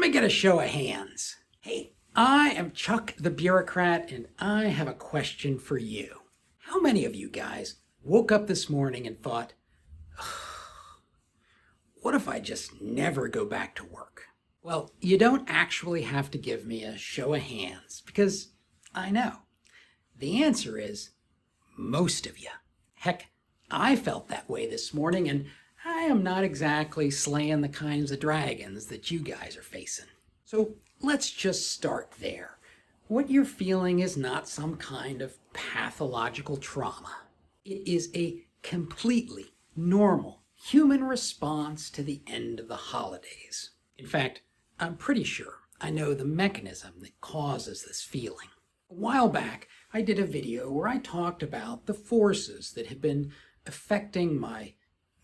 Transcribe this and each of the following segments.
me get a show of hands. Hey, I am Chuck the Bureaucrat, and I have a question for you. How many of you guys woke up this morning and thought, what if I just never go back to work? Well, you don't actually have to give me a show of hands, because I know. The answer is most of you. Heck, I felt that way this morning, and I am not exactly slaying the kinds of dragons that you guys are facing. So let's just start there. What you're feeling is not some kind of pathological trauma. It is a completely normal human response to the end of the holidays. In fact, I'm pretty sure I know the mechanism that causes this feeling. A while back, I did a video where I talked about the forces that have been affecting my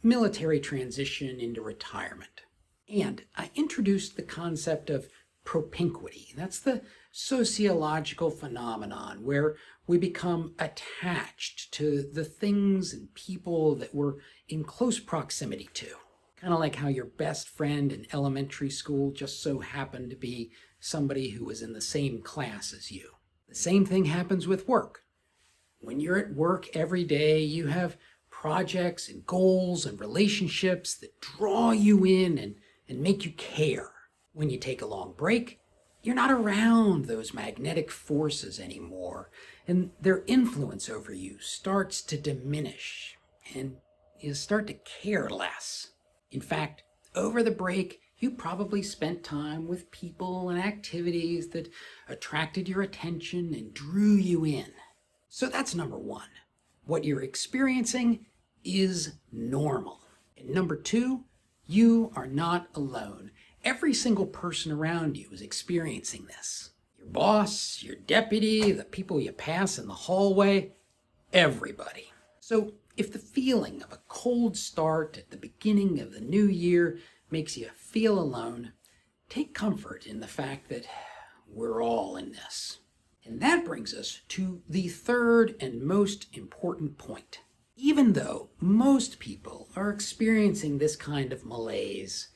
military transition into retirement. And I introduced the concept of propinquity. That's the sociological phenomenon where we become attached to the things and people that we're in close proximity to. Kind of like how your best friend in elementary school just so happened to be somebody who was in the same class as you. The same thing happens with work. When you're at work every day, you have projects and goals and relationships that draw you in and make you care. When you take a long break, you're not around those magnetic forces anymore, and their influence over you starts to diminish, and you start to care less. In fact, over the break, you probably spent time with people and activities that attracted your attention and drew you in. So that's number one. What you're experiencing is normal. And number two, you are not alone. Every single person around you is experiencing this. Your boss, your deputy, the people you pass in the hallway, everybody. So if the feeling of a cold start at the beginning of the new year makes you feel alone, take comfort in the fact that we're all in this. And that brings us to the third and most important point. Even though most people are experiencing this kind of malaise,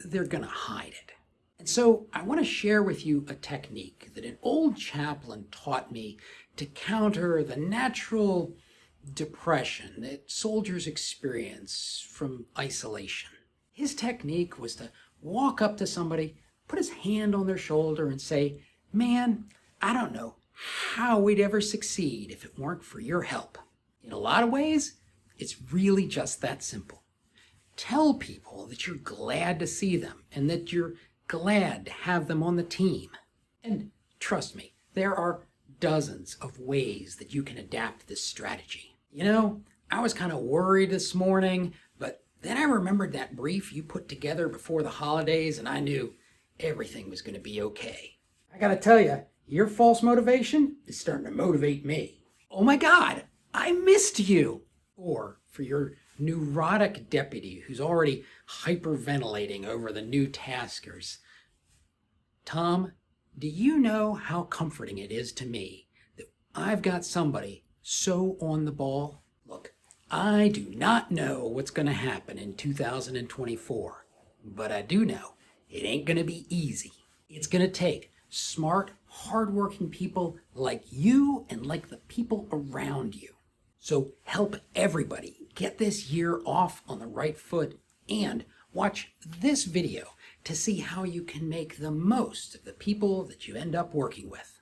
they're going to hide it. And so I want to share with you a technique that an old chaplain taught me to counter the natural depression that soldiers experience from isolation. His technique was to walk up to somebody, put his hand on their shoulder and say, "Man, I don't know how we'd ever succeed if it weren't for your help." In a lot of ways, it's really just that simple. Tell people that you're glad to see them and that you're glad to have them on the team. And trust me, there are dozens of ways that you can adapt this strategy. You know, I was kind of worried this morning, but then I remembered that brief you put together before the holidays, and I knew everything was going to be okay. I gotta tell you, your false motivation is starting to motivate me. Oh my God, I missed you. Or for your neurotic deputy who's already hyperventilating over the new taskers. Tom, do you know how comforting it is to me that I've got somebody so on the ball? Look, I do not know what's going to happen in 2024, but I do know it ain't going to be easy. It's going to take smart, hardworking people like you and like the people around you. So help everybody get this year off on the right foot, and watch this video to see how you can make the most of the people that you end up working with.